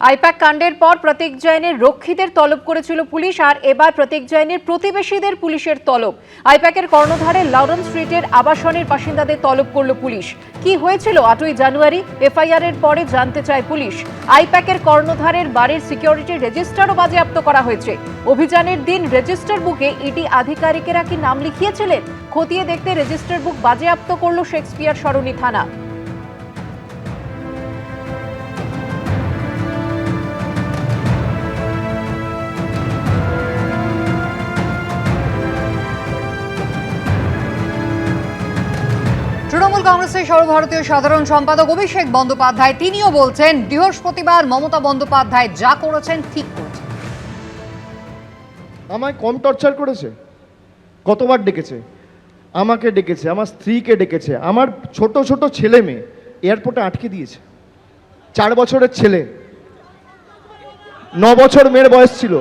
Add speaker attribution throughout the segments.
Speaker 1: I-PAC কাণ্ডের পর প্রতীক জৈনের রক্ষীদের তলব করেছিল পুলিশ, আর এবার প্রতীক জৈনের প্রতিবেশীদের পুলিশের তলব। আইপ্যাকের কর্ণধারে লরেন্স স্ট্রিটের আবাসনের বাসিন্দাদের তলব করল পুলিশ। কি হয়েছিল 8ই জানুয়ারি? এফআইআর এর পরে জানতে চায় পুলিশ। আইপ্যাকের কর্ণধারের বাড়ির সিকিউরিটি রেজিস্টারও বাজেয়াপ্ত করা হয়েছে। অভিযানের দিন রেজিস্টার বুকে ইডি আধিকারিকেরা কি নাম লিখিয়েছিলেন খতিয়ে দেখতে রেজিস্টার বুক বাজেয়াপ্ত করল শেক্সপিয়ার সরণি থানা। তৃণমূল কংগ্রেসের সর্বভারতীয় সাধারণ সম্পাদক অভিষেক বন্দ্যোপাধ্যায় তিনিও বলছেন বৃহস্পতিবার মমতা বন্দ্যোপাধ্যায় যা করেছেন ঠিক করেছেন।
Speaker 2: আমায় কম টর্চার করেছে? কতবার ডেকেছে? আমাকে ডেকেছে, আমার স্ত্রীকে ডেকেছে, আমার ছোট ছোট ছেলে মেয়ে এয়ারপোর্টে আটকে দিয়েছে। 4 বছরের ছেলে, 9 বছর মেয়ের বয়স ছিল,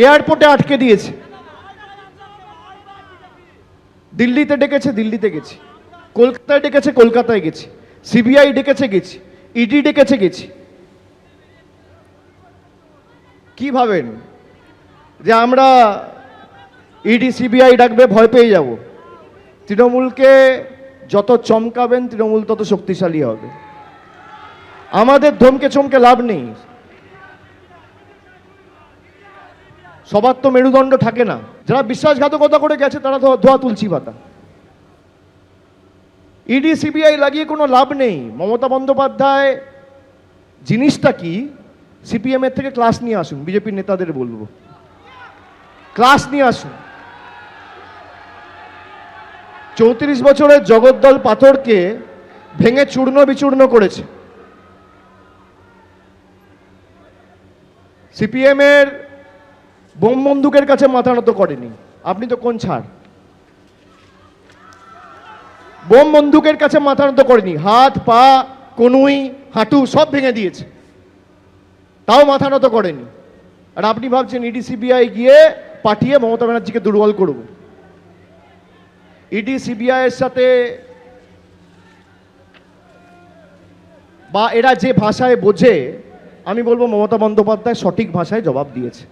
Speaker 2: এয়ারপোর্টে আটকে দিয়েছে। দিল্লিতে ডেকেছে, দিল্লিতে গেছি। কলকাতায় ডেকেছে, কলকাতায় গেছি। সিবিআই ডেকেছে, গেছি। ইডি ডেকেছে, গেছি। কি ভাবেন যে আমরা ইডি সিবিআই ডাকবে ভয় পেয়ে যাব? তৃণমূলকে যত চমকাবেন তৃণমূল তত শক্তিশালী হবে। আমাদের ধমকে চমকে লাভ নেই। সবার তো মেরুদণ্ড থাকে না। যারা বিশ্বাসঘাতকতা করে গেছে তারা তো ধোয়া তুলসী পাতা। ইডি সিবিআই লাগিয়ে কোনো লাভ নেই। মমতা বন্দ্যোপাধ্যায় জিনিসটা কি, সিপিএম এর থেকে ক্লাস নিয়ে আসুন। বিজেপির নেতাদের বলবো, ক্লাস নিয়ে আসুন। 34 বছরের জগদ্দল পাথরকে ভেঙে চূর্ণ বিচূর্ণ করেছে। সিপিএম এর বোম বন্দুকের কাছে মাথা নত করেনি। আপনি তো কোন ছাড়? বোম বন্দুকের কাছে মাথা নত করেনি। হাত, পা, কনুই, হাঁটু সব ভেঙে দিয়েছে, তাও মাথা নত করেনি। আর আপনি ভাবছেন ইডি সিবিআই গিয়ে পাঠিয়ে মমতা ব্যানার্জিকে দুর্বল করব? ইডি সিবিআই এর সাথে বা এরা যে ভাষায় বোঝে, আমি বলবো মমতা বন্দ্যোপাধ্যায় সঠিক ভাষায় জবাব দিয়েছে।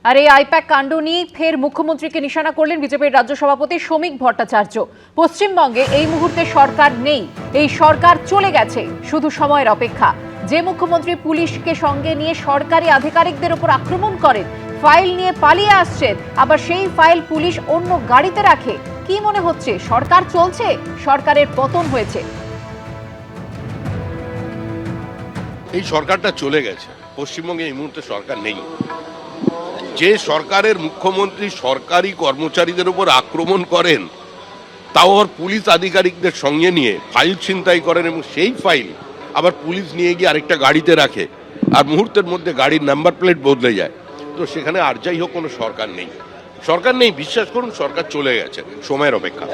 Speaker 1: আর এই আইপ্যাক কাণ্ড নিয়ে ফের মুখ্যমন্ত্রীকে নিশানা করলেন বিজেপির রাজ্য সভাপতি শ্রমিক ভট্টাচার্য। পশ্চিমবঙ্গে এই মুহূর্তে সরকার নেই, এই সরকার চলে গেছে, শুধু সময়ের অপেক্ষা। যে মুখ্যমন্ত্রী পুলিশকে সঙ্গে নিয়ে সরকারি আধিকারিকদের উপর আক্রমণ করেন, ফাইল নিয়ে পালিয়ে আসছেন, আবার সেই ফাইল পুলিশ অন্য গাড়িতে রাখে, কি মনে হচ্ছে সরকার চলছে, সরকারের পতন হয়েছে?
Speaker 3: এই সরকারটা চলে গেছে। পশ্চিমবঙ্গে এই মুহূর্তে সরকার নেই। যে সরকারের মুখ্যমন্ত্রী সরকারি কর্মচারীদের উপর আক্রমণ করেন, তাও আর পুলিশ আধিকারিকদের সঙ্গে নিয়ে ফাইল ছিনতাই করেন, এবং সেই ফাইল আবার পুলিশ নিয়ে গিয়ে আরেকটা গাড়িতে রাখে, আর মুহূর্তের মধ্যে গাড়ির নাম্বার প্লেট বদলে যায়, তো সেখানে আর যাই হোক কোনো সরকার নেই। সরকার নেই, বিশ্বাস করুন, সরকার চলে গেছে, সময়ের অপেক্ষা।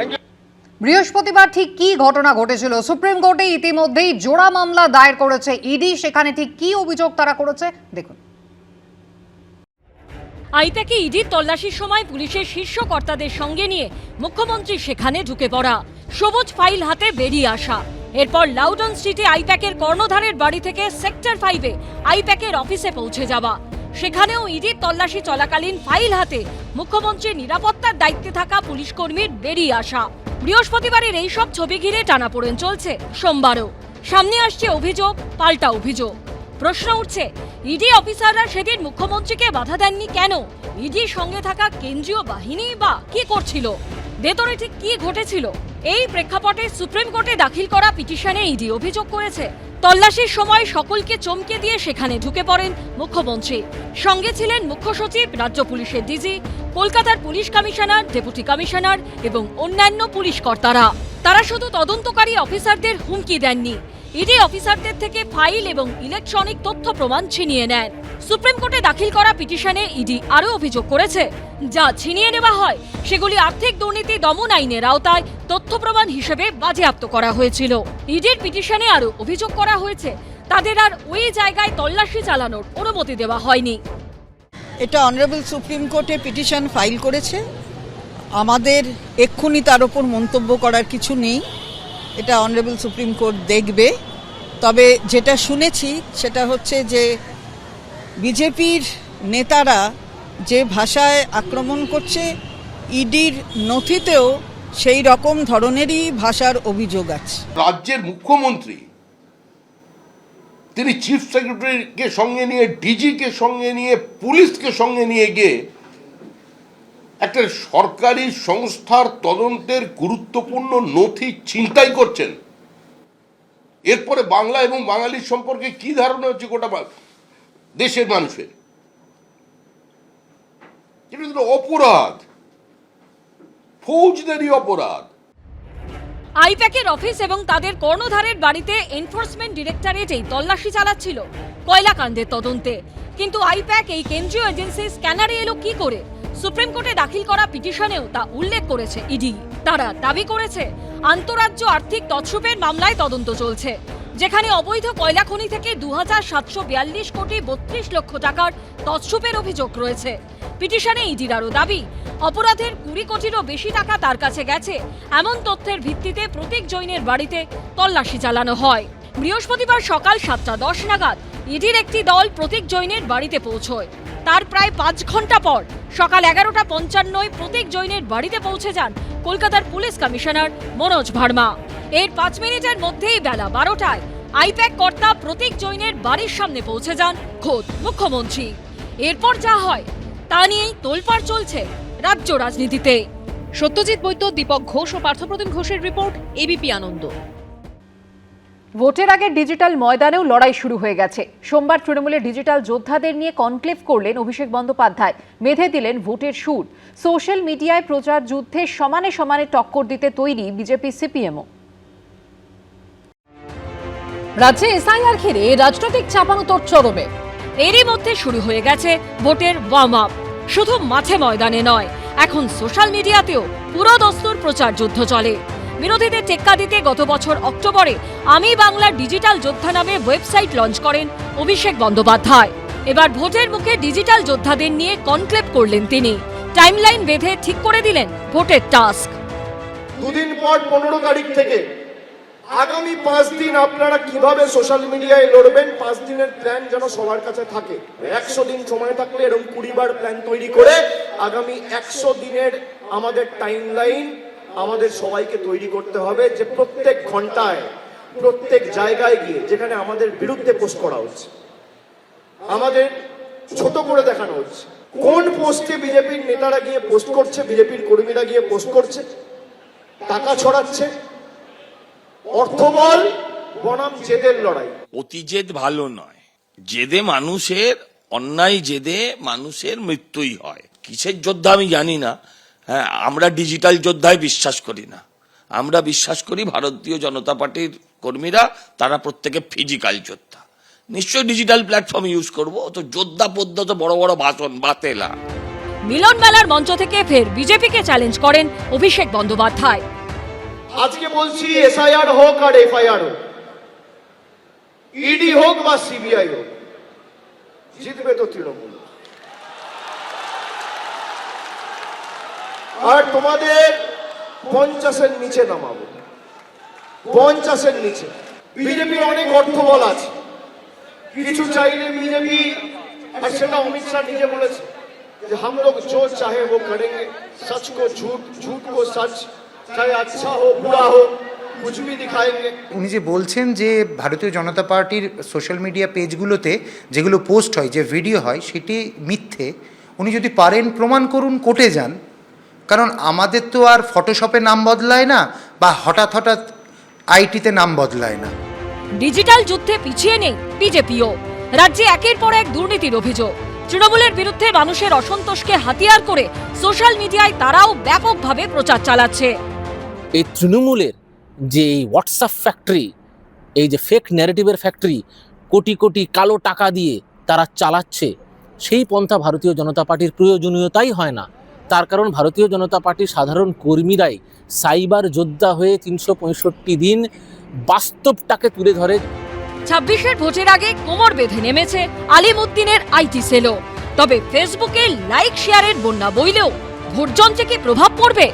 Speaker 1: বৃহস্পতিবার ঠিক কি ঘটনা ঘটেছিল? সুপ্রিম কোর্টে ইতিমধ্যেই জোড়া মামলা দায়ের করেছে ইডি। সেখানে ঠিক কি অভিযোগ তারা করেছে দেখুন।
Speaker 4: আইপ্যাকে ইডির তল্লাশির সময় পুলিশের শীর্ষ কর্তাদের সঙ্গে নিয়ে মুখ্যমন্ত্রী সেখানে ঢুকে পড়া, সবুজ ফাইল হাতে বেরিয়ে আসা, এরপর লাউডন স্ট্রিটে আইপ্যাকের কর্ণধারের বাড়ি থেকে সেক্টর 5-এ আইপ্যাকের অফিসে পৌঁছে যাওয়া, সেখানেও ইডির তল্লাশি চলাকালীন ফাইল হাতে মুখ্যমন্ত্রীর নিরাপত্তার দায়িত্বে থাকা পুলিশ কর্মীর বেরিয়ে আসা। বৃহস্পতিবারের এই সব ছবি ঘিরে টানাপোড়েন চলছে সোমবারও। সামনে আসছে অভিযোগ, পাল্টা অভিযোগ। প্রশ্ন উঠছে, ইডি অফিসাররা সেদিন মুখ্যমন্ত্রীকে বাধা দেননি কেন? ইডির সঙ্গে থাকা কেন্দ্রীয় বাহিনী বা কি করছিল? ভেতরে ঠিক কি ঘটেছিল? এই প্রেক্ষাপটে সুপ্রিম কোর্টে দাখিল করা পিটিশনে ইডি অভিযোগ করেছে, তল্লাশির সময় সকলকে চমকে দিয়ে সেখানে ঢুকে পড়েন মুখ্যমন্ত্রী। সঙ্গে ছিলেন মুখ্য সচিব, রাজ্য পুলিশের ডিজি, কলকাতার পুলিশ কমিশনার, ডেপুটি কমিশনার এবং অন্যান্য পুলিশ কর্তারা। তারা শুধু তদন্তকারী অফিসারদের হুমকি দেননি, ইডি অফিসারদের থেকে ফাইল এবং ইলেকট্রনিক তথ্য প্রমাণ ছিনিয়ে নেন। সুপ্রিম কোর্টে দাখিল করা পিটিশনে ইডি আরও অভিযোগ করেছে, যা ছিনিয়ে নেওয়া হয় সেগুলি আর্থিক দুর্নীতি দমন আইনের আওতায় তথ্য প্রমাণ হিসেবে বাজেয়াপ্ত করা হয়েছিল। ইডির পিটিশনে আরও অভিযোগ করা হয়েছে, তাদের আর ওই জায়গায় তল্লাশি চালানোর অনুমতি দেওয়া হয়নি।
Speaker 5: এটা অনারেবল সুপ্রিম কোর্টে পিটিশন ফাইল করেছে, আমাদের এক্ষুনি তার উপর মন্তব্য করার কিছু নেই। এটা অনারেবল সুপ্রিম কোর্ট দেখবে তবে যেটা শুনেছি সেটা হচ্ছে যে বিজেপির নেতারা যে ভাষায় আক্রমণ করছে, ইডির নথিতেও সেই রকম ধরনেরই ভাষার অভিযোগ আছে।
Speaker 3: রাজ্যের মুখ্যমন্ত্রী তিনি চিফ সেক্রেটারিকে সঙ্গে নিয়ে, ডিজিকে সঙ্গে নিয়ে, পুলিশকে সঙ্গে নিয়ে গিয়ে একটা সরকারি সংস্থার তদন্তের গুরুত্বপূর্ণ নথি ছিনতাই করছেন। এরপরে বাংলা এবং বাঙালির সম্পর্কে কি ধারণা হচ্ছে গোটা দেশের মানুষের? এটা তো অপরাধ, ফৌজদারি অপরাধ।
Speaker 4: আইপ্যাকের অফিস এবং তাদের কর্ণধারের বাড়িতে এনফোর্সমেন্ট ডিরেক্টরেট এই তল্লাশি চালাচ্ছিল কয়লাকাণ্ডের তদন্তে। কিন্তু আইপ্যাক এই কেন্দ্রীয় এজেন্সি স্ক্যানারে এলো কি করে? সুপ্রিম কোর্টে দাখিল করা পিটিশনেও তা উল্লেখ করেছে ইডি। তারা দাবি করেছে আন্তঃরাজ্য আর্থিক তছরূপের মামলায় তদন্ত চলছে, যেখানে অবৈধ কয়লা খনি থেকে ২,৭৪২ কোটি ৩২ লক্ষ টাকার তছরূপের অভিযোগ রয়েছে। পিটিশনে ইডির আরও দাবি, অপরাধের ২০ কোটিরও বেশি টাকা তার কাছে গেছে এমন তথ্যের ভিত্তিতে প্রতীক জৈনের বাড়িতে তল্লাশি চালানো হয়। বৃহস্পতিবার সকাল ৭:১০ নাগাদ ইডির একটি দল প্রতীক জৈনের বাড়িতে পৌঁছয়। তার প্রায় ৫ ঘন্টা পর সকাল ১১:৫৫ প্রতীক জৈনের বাড়িতে পৌঁছে যান কলকাতার পুলিশ কমিশনার মনোজ ভার্মা। এর ৫ মিনিটের মধ্যেই বেলা ১২টায় আইপ্যাক কর্তা প্রতীক জৈনের বাড়ির সামনে পৌঁছে যান খোদ মুখ্যমন্ত্রী। এরপর যা হয় তা নিয়েই তোলপাড় চলছে রাজ্য রাজনীতিতে।
Speaker 1: সত্যজিৎ বৈদ্য, দীপক ঘোষ ও পার্থপ্রতিম ঘোষের রিপোর্ট, এবিপি আনন্দ। ভোটের আগে ডিজিটাল ময়দানেও লড়াই শুরু হয়ে গেছে। সোমবার তৃণমূলের ডিজিটাল যোদ্ধাদের নিয়ে কনক্লেভ করলেন অভিষেক বন্দ্যোপাধ্যায়। বেঁধে দিলেন ভোটের সুর। সোশ্যাল মিডিয়ায় প্রচার যুদ্ধে সমানে সমানে টক্কর দিতে তৈরি বিজেপি সিপিএমও।
Speaker 6: রাজ্যে এসআইআর ঘিরে রাজনৈতিক চাপানোতর চরমে।
Speaker 4: এরই মধ্যে শুরু হয়ে গেছে ভোটের ওয়ার্ম আপ। শুধু মাঠে ময়দানে নয়, এখন সোশ্যাল মিডিয়াতেও পুরো দস্তুর প্রচার যুদ্ধ চলে। বিরোধীদের টেক্কা দিতে গত বছর অক্টোবরে আমি বাংলার ডিজিটাল যোদ্ধা নামে ওয়েবসাইট লঞ্চ করেন অভিষেক বন্দ্যোপাধ্যায়। এবার ভোটের মুখে ডিজিটাল যোদ্ধাদের নিয়ে কনক্লেভ করলেন তিনি। টাইমলাইন বেঁধে ঠিক করে দিলেন ভোটের টাস্ক।
Speaker 2: দুদিন পর 15 তারিখ থেকে আগামী 5 দিন আপনারা কিভাবে সোশ্যাল মিডিয়ায় লড়বেন, 5 দিনের প্ল্যান যেন সবার কাছে থাকে। 100 দিন সময় থাকলে এরকম 20 বার প্ল্যান তৈরি করে আগামী 100 দিনের আমাদের টাইমলাইন আমাদের সবাইকে তৈরি করতে হবে, যে প্রত্যেক ঘন্টায় প্রত্যেক জায়গায় গিয়ে যেখানে আমাদের বিরুদ্ধে পোস্ট করা হচ্ছে, আমাদের ছোট করে দেখানো হচ্ছে। কোন পোস্টে বিজেপির নেতারা গিয়ে পোস্ট করছে, বিজেপির কর্মীরা গিয়ে পোস্ট করছে, টাকা ছড়াচ্ছে, অর্থবল বনাম জেদের লড়াই।
Speaker 7: অতি জেদ ভালো নয়। জেদে মানুষের, অন্যায় জেদে মানুষের মৃত্যুই হয়। কিসের যোদ্ধা আমি জানি না। হ্যাঁ, আমরা ডিজিটাল যোদ্ধায় বিশ্বাস করি না। আমরা বিশ্বাস করি ভারতীয় জনতা পার্টির কর্মীরা তারা প্রত্যেকে ফিজিক্যাল যোদ্ধা। নিশ্চয়ই ডিজিটাল প্ল্যাটফর্ম ইউজ করব। তো যোদ্ধা পদ্ধতি বড় বড় ভাষণ বাতেলা।
Speaker 4: মিলন মেলার মঞ্চ থেকে ফের বিজেপিকে চ্যালেঞ্জ করেন অভিষেক বন্দ্যোপাধ্যায়।
Speaker 2: আজকে বলছি এসআইআর হোক আর এফআইআর হোক, ইডি হোক বা সিবিআই হোক, জিতবে তো তৃণমূল। আর তোমাদের 50-এর নিচে নামাবো, 50-এর নিচে। বিজেপির অনেক অর্থবল আছে, কিছু চাইলে বিজেপি, আর সেটা অমিত শাহ নিজে বলেছে যে हम लोग जो चाहे वो करेंगे, सच को झूठ, झूठ को सच, चाहे अच्छा हो बुरा हो, कुछ भी दिखाएंगे।
Speaker 8: উনি যে বলছেন যে ভারতীয় জনতা পার্টির সোশ্যাল মিডিয়া পেজগুলোতে যেগুলো পোস্ট হয়, যে ভিডিও হয়, সেটি মিথ্যে। উনি যদি পারেন প্রমাণ করুন, কোর্টে যান। কারণ আমাদের তো আর ফটোশপে নাম বদলায় না, বা হঠাৎ হঠাৎ আইটিতে নাম বদলায় না।
Speaker 4: ডিজিটাল যুদ্ধে পিছিয়ে নেই বিজেপিও। রাজ্যে একের পর এক দুর্নীতির অভিযোগ। তৃণমূলের বিরুদ্ধে মানুষের অসন্তোষকে হাতিয়ার করে সোশ্যাল মিডিয়ায় তারাও ব্যাপকভাবে প্রচার চালাচ্ছে।
Speaker 9: এই তৃণমূলের যে এই হোয়াটসঅ্যাপ ফ্যাক্টরি, এই যে ফেক ন্যারেটিভের ফ্যাক্টরি, কোটি কোটি কালো টাকা দিয়ে তারা চালাচ্ছে, সেই পন্থা ভারতীয় জনতা পার্টির প্রয়োজনীয়তাই হয় না। তার কারণ ভারতীয় জনতা পার্টির সাধারণ কর্মীরাই সাইবার যোদ্ধা হয়ে 365 দিন বাস্তবটাকে তুলে ধরে।
Speaker 4: 26-এর ভোটের আগে কোমর বেঁধে নেমেছে আলিমুদ্দিনের আইটি সেলও। তবে ফেসবুকে লাইক শেয়ারের বন্যা বইলেও ভোটযন্ত্রে কি প্রভাব পড়বে?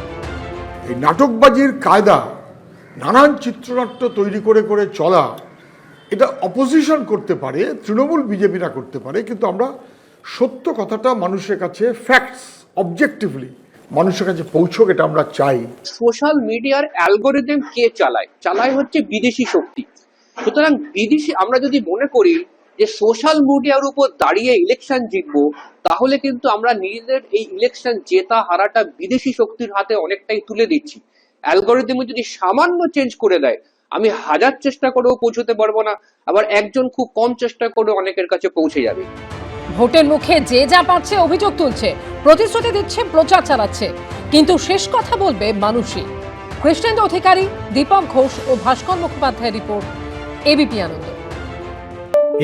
Speaker 10: এই নাটকবাজির কায়দা, নানান চিত্রনাট্য তৈরি করে করে চলা, এটা অপোজিশন করতে পারে, তৃণমূল বিজেপিরা করতে পারে, কিন্তু আমরা সত্য কথাটা মানুষের কাছে ফ্যাক্টস অবজেক্টিভলি মানুষের কাছে পৌঁছক, এটা আমরা চাই।
Speaker 11: সোশ্যাল মিডিয়ার অ্যালগোরিদম কে চালায় হচ্ছে বিদেশি শক্তি। সুতরাং বিদেশি, আমরা যদি মনে করি যে সোশ্যাল মিডিয়ার উপর দাঁড়িয়ে ইলেকশন জিতবো, তাহলে কিন্তু আমরা নিজেদের এই ইলেকশন জেতা হারাটা বিদেশি শক্তির হাতে অনেকটাই তুলে দিচ্ছি। অ্যালগোরিদম যদি সামান্য চেঞ্জ করে দেয়, আমি 1000 চেষ্টা করেও পৌঁছতে পারবো না, আবার একজন খুব কম চেষ্টা করে অনেকের কাছে পৌঁছে যাবে।
Speaker 6: ভোটের মুখে যে যা পারছে অভিযোগ তুলছে, প্রতিশ্রুতি দিচ্ছে, প্রচার চালাচ্ছে, কিন্তু শেষ কথা বলবে মানুষই। কৃষ্ণেন্দু অধিকারী, দীপক ঘোষ ও ভাস্কর মুখোপাধ্যায়ের রিপোর্ট, এবিপি আনন্দ।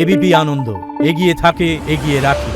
Speaker 12: এবিপি আনন্দ, এগিয়ে থাকে, এগিয়ে রাখে।